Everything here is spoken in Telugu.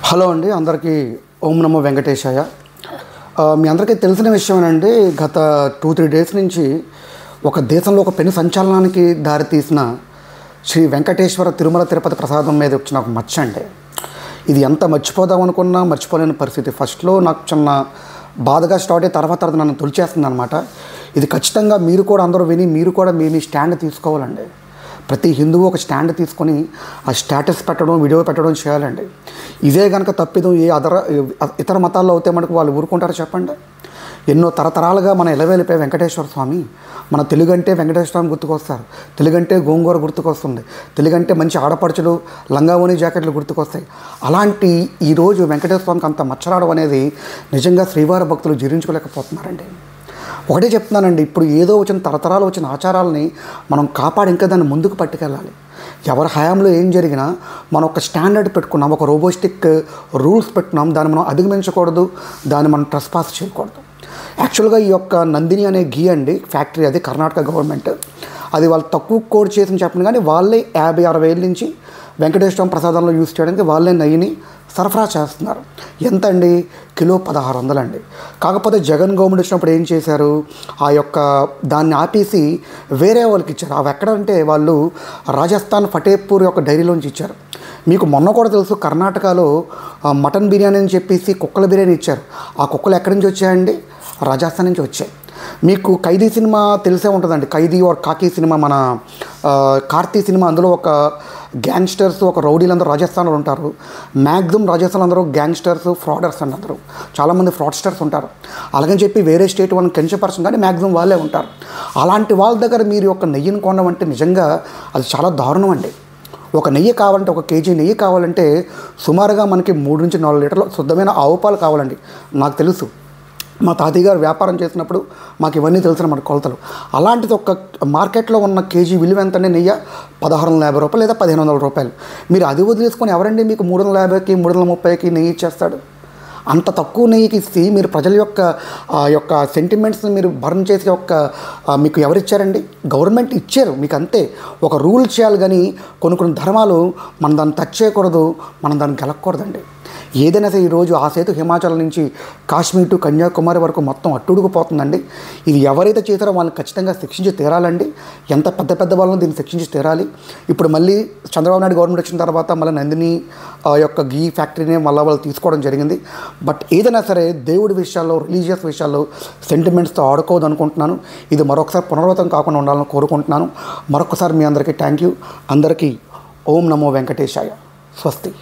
హలో అండి, అందరికీ ఓం నమో వెంకటేశాయ. మీ అందరికీ తెలిసిన విషయమేనండి. గత 2-3 డేస్ నుంచి ఒక దేశంలో ఒక పెను సంచలనానికి దారితీసిన శ్రీ వెంకటేశ్వర తిరుమల తిరుపతి ప్రసాదం మీద వచ్చిన ఒక మచ్చ అండి. ఇది ఎంత మర్చిపోదాం అనుకున్నా మర్చిపోలేని పరిస్థితి. ఫస్ట్లో నాకు చిన్న బాధగా స్టార్ట్ అయ్యి తర్వాత నన్ను తొలిచేస్తుంది అనమాట. ఇది ఖచ్చితంగా మీరు కూడా అందరూ విని మీరు కూడా మీ స్టాండ్ తీసుకోవాలండి. ప్రతి హిందువు ఒక స్టాండ్ తీసుకొని ఆ స్టేటస్ పెట్టడం, వీడియో పెట్టడం చేయాలండి. ఇదే కనుక తప్పిదం ఇతర మతాల్లో అయితే మనకు వాళ్ళు ఊరుకుంటారో చెప్పండి. ఎన్నో తరతరాలుగా మన ఎలవేలిపోయే వెంకటేశ్వర స్వామి, మన తెలుగు అంటే వెంకటేశ్వర స్వామి గుర్తుకొస్తారు, తెలుగు అంటే గోంగూర గుర్తుకొస్తుంది, తెలుగు అంటే మంచి ఆడపడుచులు లంగావోని జాకెట్లు గుర్తుకొస్తాయి. అలాంటి ఈరోజు వెంకటేశ్వర స్వామికి అంత మచ్చరావడం అనేది నిజంగా శ్రీవారి భక్తులు జీర్ణించుకోలేకపోతున్నారండి. ఒకటే చెప్తున్నానండి, ఇప్పుడు ఏదో వచ్చిన తరతరాలు వచ్చిన ఆచారాలని మనం కాపాడి ఇంకా దాన్ని ముందుకు పట్టుకెళ్ళాలి. ఎవరి హయాంలో ఏం జరిగినా మనం ఒక స్టాండర్డ్ పెట్టుకున్నాం, ఒక రోబోస్టిక్ రూల్స్ పెట్టుకున్నాం, దాన్ని మనం అధిగమించకూడదు, దాన్ని మనం ట్రెస్పాస్ చేయకూడదు. యాక్చువల్గా ఈ యొక్క నందిని అనే ఘీ అండి ఫ్యాక్టరీ, అది కర్ణాటక గవర్నమెంట్, అది వాళ్ళు తక్కువ కోడ్ చేసి చెప్పండి, కానీ వాళ్ళే 50-60 వేల నుంచి వెంకటేశ్వర ప్రసాదంలో యూజ్ చేయడానికి వాళ్ళే నెయ్యిని సరఫరా చేస్తున్నారు. ఎంత అండి? కిలో 1600 అండి. కాకపోతే జగన్ గవర్నమెంట్ వచ్చినప్పుడు ఏం చేశారు, ఆ యొక్క దాన్ని ఆపేసి వేరే వాళ్ళకి ఇచ్చారు. అవి ఎక్కడంటే వాళ్ళు రాజస్థాన్ ఫతేపూర్ యొక్క డైరీలోంచి ఇచ్చారు. మీకు మొన్న కూడా తెలుసు, కర్ణాటకలో మటన్ బిర్యానీ అని చెప్పేసి కుక్కల బిర్యానీ ఇచ్చారు. ఆ కుక్కలు ఎక్కడి నుంచి వచ్చాయండి? రాజస్థాన్ నుంచి వచ్చాయి. మీకు ఖైదీ సినిమా తెలిసే ఉంటుందండి, ఖైదీ ఆర్ కాకి సినిమా, మన కార్తీ సినిమా. అందులో ఒక గ్యాంగ్స్టర్స్, ఒక రౌడీలందరూ రాజస్థాన్లో ఉంటారు. మ్యాక్సిమం రాజస్థాన్ అందరూ గ్యాంగ్స్టర్స్, ఫ్రాడర్స్ అండి. అందరూ చాలామంది ఫ్రాడ్స్టర్స్ ఉంటారు. అలాగని చెప్పి వేరే స్టేట్ వాళ్ళని కించపరచం, కానీ మ్యాక్సిమం వాళ్ళే ఉంటారు. అలాంటి వాళ్ళ దగ్గర మీరు ఒక నెయ్యిని కొనడం అంటే నిజంగా అది చాలా దారుణం అండి. ఒక నెయ్యి కావాలంటే, 1 కేజీ నెయ్యి కావాలంటే సుమారుగా మనకి 3-4 లీటర్లు శుద్ధమైన ఆవు పాలు కావాలండి. నాకు తెలుసు, మా తాతయ్య గారు వ్యాపారం చేసినప్పుడు మాకు ఇవన్నీ తెలిసిన మన కొలతలు. అలాంటిది ఒక మార్కెట్లో ఉన్న కేజీ విలువ ఎంతంటే నెయ్యి 1650 రూపాయలు లేదా 1500 రూపాయలు. మీరు అది వదిలేసుకొని ఎవరండి మీకు 350కి 330కి నెయ్యి ఇచ్చేస్తాడు? అంత తక్కువ నెయ్యికి ఇస్తే మీరు ప్రజల యొక్క సెంటిమెంట్స్ని మీరు బర్న్ చేసే మీకు ఎవరిచ్చారండి? గవర్నమెంట్ ఇచ్చారు మీకు, అంతే. ఒక రూల్ చేయాలి, కానీ కొన్ని ధర్మాలు మనం దాన్ని టచ్ చేయకూడదు, మనం దాన్ని గెలకూడదండి. ఏదైనా సరే ఈరోజు ఆ సేతు హిమాచల్ నుంచి కాశ్మీర్ టు కన్యాకుమారి వరకు మొత్తం అట్టుడుకుపోతుందండి. ఇది ఎవరైతే చేశారో వాళ్ళని ఖచ్చితంగా శిక్షించి తీరాలండి. ఎంత పెద్ద వాళ్ళని దీన్ని శిక్షించి తీరాలి. ఇప్పుడు మళ్ళీ చంద్రబాబు నాయుడు గవర్నమెంట్ వచ్చిన తర్వాత మళ్ళీ నందిని యొక్క ఘీ ఫ్యాక్టరీని మళ్ళీ వాళ్ళు తీసుకోవడం జరిగింది. బట్ ఏదైనా సరే దేవుడి విషయాల్లో, రిలీజియస్ విషయాల్లో సెంటిమెంట్స్తో ఆడుకోవద్దు అనుకుంటున్నాను. ఇది మరొకసారి పునరావృతం కాకుండా ఉండాలని కోరుకుంటున్నాను. మరొకసారి మీ అందరికీ థ్యాంక్ యూ. అందరికీ ఓం నమో వెంకటేశాయ. స్వస్తి.